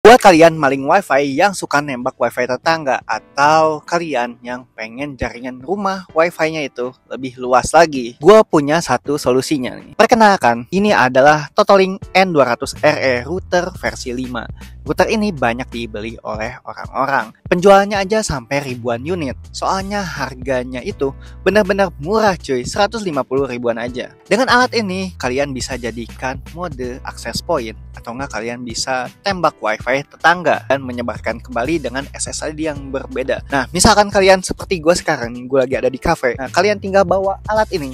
Buat kalian maling wifi yang suka nembak wifi tetangga atau kalian yang pengen jaringan rumah wifi-nya itu lebih luas lagi, gue punya satu solusinya nih. Perkenalkan, ini adalah Totalink N200RE router versi 5. Router ini banyak dibeli oleh orang-orang. Penjualannya aja sampai ribuan unit. Soalnya harganya itu benar-benar murah cuy, 150 ribuan aja. Dengan alat ini, kalian bisa jadikan mode access point atau enggak kalian bisa tembak wifi tetangga dan menyebarkan kembali dengan SSID yang berbeda. Nah, misalkan kalian seperti gue sekarang nih, gue lagi ada di cafe. Nah, kalian tinggal bawa alat ini.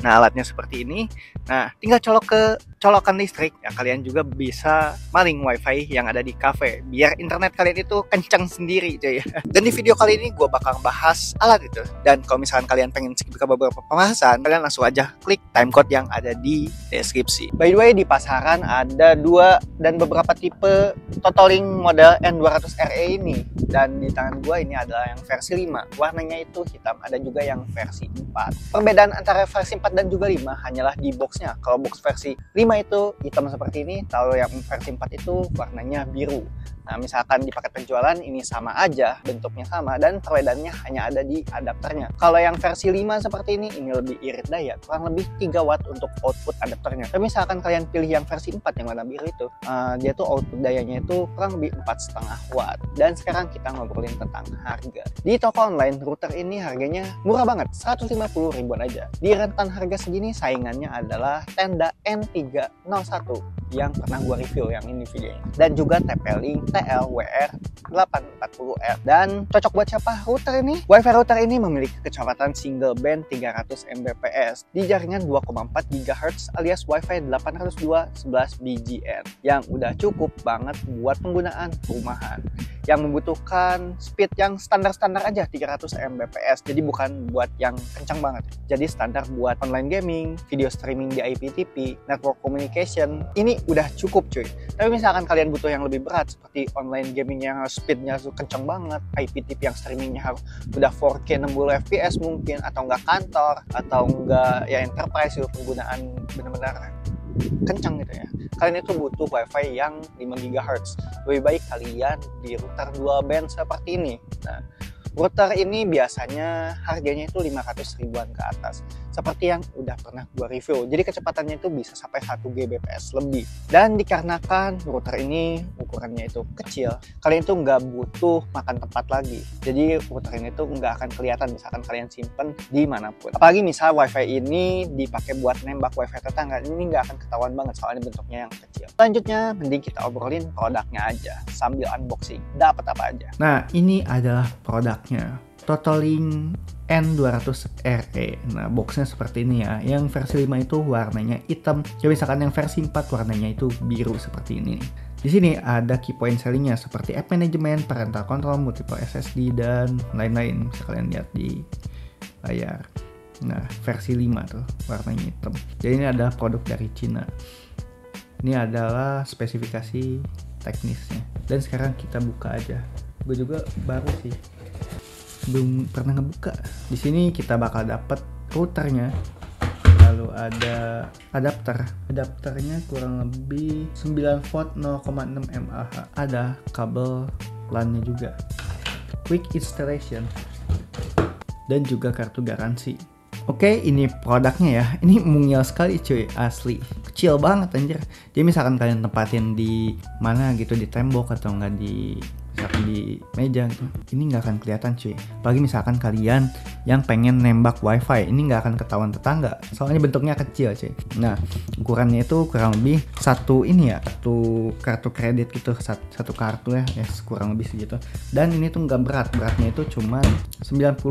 Nah, alatnya seperti ini. Nah, tinggal colok ke colokan listrik. Ya, kalian juga bisa maling wifi yang ada di cafe. Biar internet kalian itu kencang sendiri, cuy. Dan di video kali ini gue bakal bahas alat itu. Dan kalau misalkan kalian pengen skip ke beberapa pembahasan, kalian langsung aja klik timecode yang ada di deskripsi. By the way, di pasaran ada dua dan beberapa tipe Totalink model N200RE ini. Dan di tangan gue ini adalah yang versi 5. Warnanya itu hitam. Ada juga yang versi 4. Perbedaan antara versi 4 dan juga 5 hanyalah di boxnya. Kalau box versi 5 itu hitam seperti ini, kalau yang versi 4 itu warnanya biru. Nah, misalkan di paket penjualan ini sama aja, bentuknya sama, dan perbedaannya hanya ada di adapternya. Kalau yang versi 5 seperti ini lebih irit daya, kurang lebih 3 watt untuk output adapternya. Tapi misalkan kalian pilih yang versi 4 yang warna biru itu, dia tuh output dayanya itu kurang lebih 4,5 watt. Dan sekarang kita ngobrolin tentang harga. Di toko online, router ini harganya murah banget, 150 ribuan aja. Di rentan harga segini, saingannya adalah Tenda N301 yang pernah gua review yang ini videonya. Dan juga TP-Link TL-WR840R. Dan cocok buat siapa router ini? Wi-Fi router ini memiliki kecepatan single band 300 Mbps di jaringan 2,4 GHz alias Wi-Fi 802.11 BGN yang udah cukup banget buat penggunaan rumahan yang membutuhkan speed yang standar-standar aja 300 Mbps. Jadi bukan buat yang kencang banget. Jadi standar buat online gaming, video streaming di IPTV, network communication, ini udah cukup cuy. Tapi misalkan kalian butuh yang lebih berat seperti online gaming yang speednya kencang banget, IPTV yang streamingnya harus udah 4K 60 fps mungkin, atau enggak kantor, atau enggak ya enterprise, penggunaan benar-benar kencang gitu ya, kalian itu butuh wifi yang 5 GHz. Lebih baik kalian di router dual band seperti ini. Nah, router ini biasanya harganya itu 500 ribuan ke atas, seperti yang udah pernah gua review. Jadi kecepatannya itu bisa sampai 1 Gbps lebih. Dan dikarenakan router ini ukurannya itu kecil, kalian itu nggak butuh makan tempat lagi. Jadi router ini tuh nggak akan kelihatan misalkan kalian simpen dimanapun. Apalagi misal wifi ini dipakai buat nembak wifi tetangga, ini nggak akan ketahuan banget soalnya bentuknya yang kecil. Selanjutnya, mending kita obrolin produknya aja sambil unboxing. Dapat apa aja? Nah, ini adalah produknya. Totalink N200RE. Nah, boxnya seperti ini ya. Yang versi 5 itu warnanya hitam. Jadi misalkan yang versi 4 warnanya itu biru seperti ini. Di sini ada key point sellingnya seperti app management, parental control, multiple SSD, dan lain-lain. Bisa kalian lihat di layar. Nah, versi 5 tuh warnanya hitam. Jadi ini adalah produk dari Cina. Ini adalah spesifikasi teknisnya. Dan sekarang kita buka aja. Gue juga baru sih, belum pernah ngebuka. Di sini kita bakal dapet routernya, lalu ada adapternya kurang lebih 9 volt 0,6 mAh. Ada kabel LAN-nya juga, quick installation, dan juga kartu garansi. Oke, ini produknya ya. Ini mungil sekali cuy, asli. Kecil banget anjir. Jadi misalkan kalian tempatin di mana gitu, di tembok atau enggak di meja gitu, ini nggak akan kelihatan cuy. Apalagi misalkan kalian yang pengen nembak wifi, ini nggak akan ketahuan tetangga soalnya bentuknya kecil cuy. Nah, ukurannya itu kurang lebih satu kartu kredit gitu, satu kartu ya, kurang lebih segitu. Dan ini tuh nggak beratnya itu cuma 90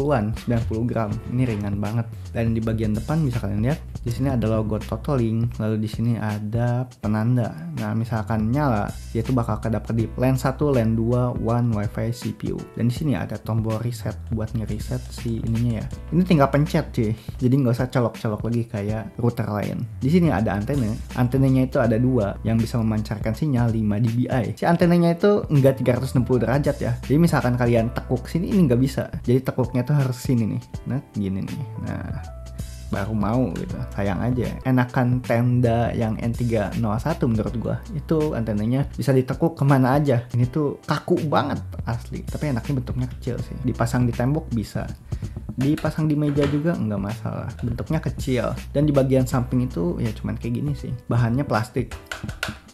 gram. Ini ringan banget. Dan di bagian depan bisa kalian lihat, di sini ada logo Totalink, lalu di sini ada penanda. Nah, misalkan nyala, dia tuh bakal kedap-kedip LAN 1, LAN 2, One WiFi CPU. Dan di sini ada tombol reset buat ngereset si ininya ya. Ini tinggal pencet cuy. Jadi nggak usah colok-colok lagi kayak router lain. Di sini ada antena. Antenanya itu ada 2 yang bisa memancarkan sinyal 5 dBi. Si antenanya itu enggak 360 derajat ya. Jadi misalkan kalian tekuk sini, ini nggak bisa. Jadi tekuknya tuh harus sini nih. Nah, gini nih. Nah, baru mau gitu. Sayang aja, enakan tenda yang N301 menurut gua. Itu antenanya bisa ditekuk kemana aja. Ini tuh kaku banget asli, tapi enaknya bentuknya kecil sih. Dipasang di tembok bisa, dipasang di meja juga nggak masalah. Bentuknya kecil, dan di bagian samping itu ya cuman kayak gini sih. Bahannya plastik,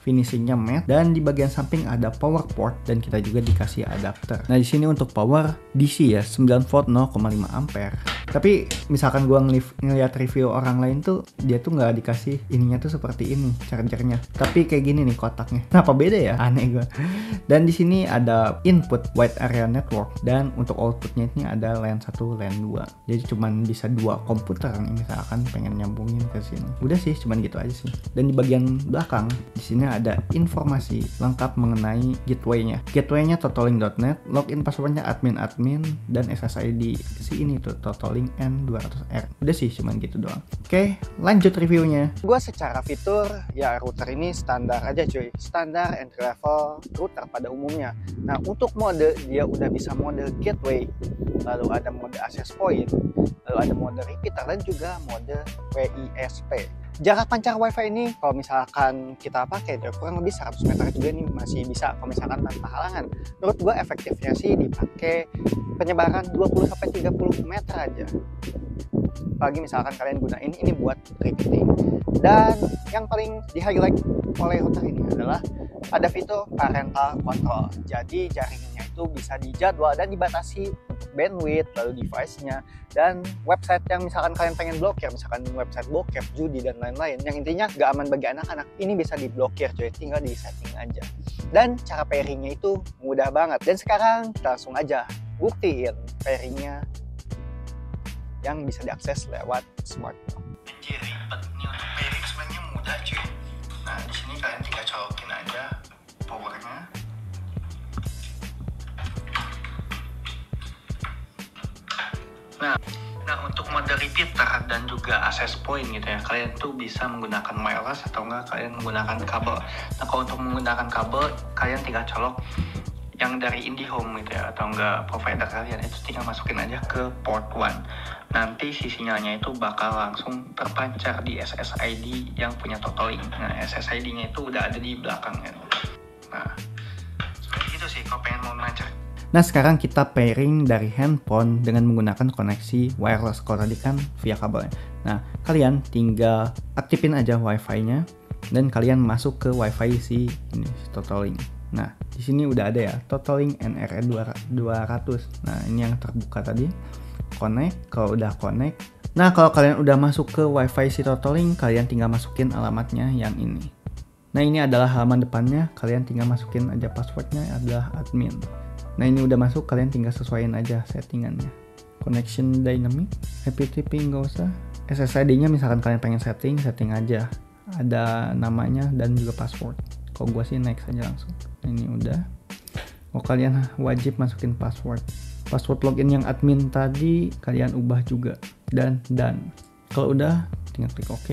finishingnya matte, dan di bagian samping ada power port, dan kita juga dikasih adapter. Nah di sini untuk power DC ya, 9 volt 0,5 ampere. Tapi misalkan gua ngeliat review orang lain tuh, dia tuh nggak dikasih ininya tuh seperti ini chargernya, tapi kayak gini nih kotaknya. Kenapa beda ya? Aneh gua. Dan di sini ada input wide area network, dan untuk outputnya ini ada LAN 1, LAN 2. Jadi cuman bisa 2 komputer nih misalkan pengen nyambungin ke sini. Udah sih, cuman gitu aja sih. Dan di bagian belakang di sini ada informasi lengkap mengenai gateway-nya. Gateway-nya totaling.net, login passwordnya admin, dan SSID si ini tuh Totaling N200R. Udah sih, cuman gitu doang. Oke, lanjut reviewnya. Gue secara fitur, ya router ini standar aja cuy. Standar entry level router pada umumnya. Nah untuk mode, dia udah bisa mode gateway, lalu ada mode access point, lalu ada mode repeater, dan juga mode WISP. Jarak pancar wifi ini kalau misalkan kita pakai kurang lebih 100 meter juga nih masih bisa kalau misalkan tanpa halangan. Menurut gue efektifnya sih dipakai penyebaran 20-30 meter aja. Apalagi misalkan kalian gunain ini buat repeating. Dan yang paling di highlight oleh router ini adalah ada fitur parental control. Jadi jaringannya itu bisa dijadwal dan dibatasi untuk bandwidth, lalu device-nya, dan website yang misalkan kalian pengen blokir, misalkan website bokep, judi, dan lain-lain, yang intinya gak aman bagi anak-anak, ini bisa diblokir cuy, tinggal di setting aja. Dan cara pairingnya itu mudah banget. Dan sekarang kita langsung aja buktiin pairingnya yang bisa diakses lewat smartphone. Jadi ribet nih untuk pairing, sebenarnya mudah cuy. Nah di sini kalian tinggal colokin aja powernya. Nah untuk mode repeater dan juga access point gitu ya, kalian tuh bisa menggunakan wireless atau enggak kalian menggunakan kabel. Nah kalau untuk menggunakan kabel, kalian tinggal colok yang dari IndiHome gitu ya, atau enggak provider kalian, itu tinggal masukin aja ke port 1. Nanti si sinyalnya itu bakal langsung terpancar di SSID yang punya Totaling. Nah SSID-nya itu udah ada di belakangnya. Nah seperti itu sih kalau pengen mau lancar. Nah sekarang kita pairing dari handphone dengan menggunakan koneksi wireless. Kalau tadi kan via kabelnya. Nah kalian tinggal aktifin aja wifi-nya dan kalian masuk ke wifi si Totaling. Nah di sini udah ada ya Totaling NRE 200. Nah ini yang terbuka tadi. Connect. Kalau udah connect. Nah kalau kalian udah masuk ke wifi si Totaling, kalian tinggal masukin alamatnya yang ini. Nah ini adalah halaman depannya. Kalian tinggal masukin aja passwordnya adalah admin. Nah ini udah masuk, kalian tinggal sesuaiin aja settingannya. Connection dynamic, FTP nggak usah. SSID-nya misalkan kalian pengen setting aja. Ada namanya dan juga password. Kalau gua sih next aja langsung. Ini udah. Oh kalian wajib masukin password. Password login yang admin tadi kalian ubah juga. Dan kalau udah tinggal klik OK.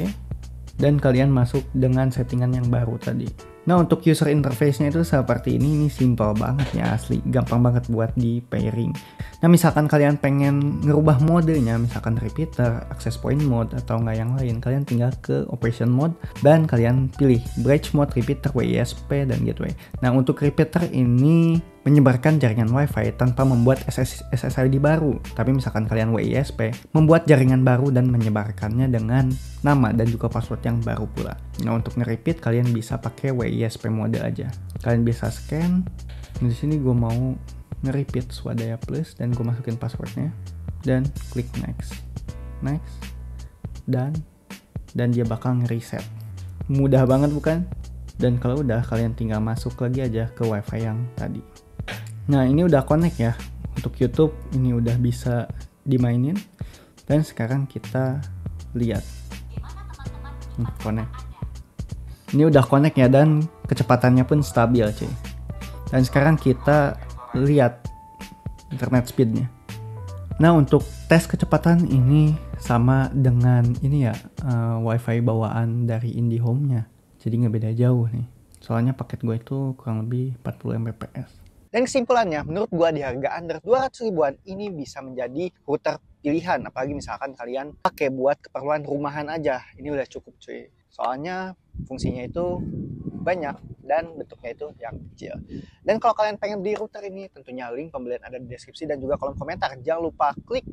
Dan kalian masuk dengan settingan yang baru tadi. Nah untuk user interface-nya itu seperti ini simple banget ya asli, gampang banget buat di pairing. Nah misalkan kalian pengen ngerubah modenya, misalkan repeater, access point mode, atau nggak yang lain, kalian tinggal ke operation mode dan kalian pilih bridge mode, repeater, WISP, dan gateway. Nah untuk repeater ini menyebarkan jaringan wifi tanpa membuat SSID baru, tapi misalkan kalian WISP, membuat jaringan baru dan menyebarkannya dengan nama dan juga password yang baru pula. Nah untuk nge-repeat kalian bisa pakai WISP mode aja. Kalian bisa scan. Di sini gue mau nge-repeat Swadaya Plus dan gue masukin passwordnya dan klik next, dan dia bakal nge-reset. Mudah banget bukan? Dan kalau udah kalian tinggal masuk lagi aja ke wifi yang tadi. Nah ini udah connect ya. Untuk YouTube ini udah bisa dimainin. Dan sekarang kita lihat connect. Ini udah connect ya dan kecepatannya pun stabil cuy. Dan sekarang kita lihat internet speednya. Nah untuk tes kecepatan ini sama dengan ini ya wifi bawaan dari IndiHome-nya. Jadi nggak beda jauh nih. Soalnya paket gue itu kurang lebih 40 Mbps. Dan kesimpulannya, menurut gua di harga under 200 ribuan ini bisa menjadi router pilihan, apalagi misalkan kalian pakai buat keperluan rumahan aja. Ini udah cukup cuy. Soalnya fungsinya itu banyak dan bentuknya itu yang kecil. Dan kalau kalian pengen beli router ini, tentunya link pembelian ada di deskripsi dan juga kolom komentar. Jangan lupa klik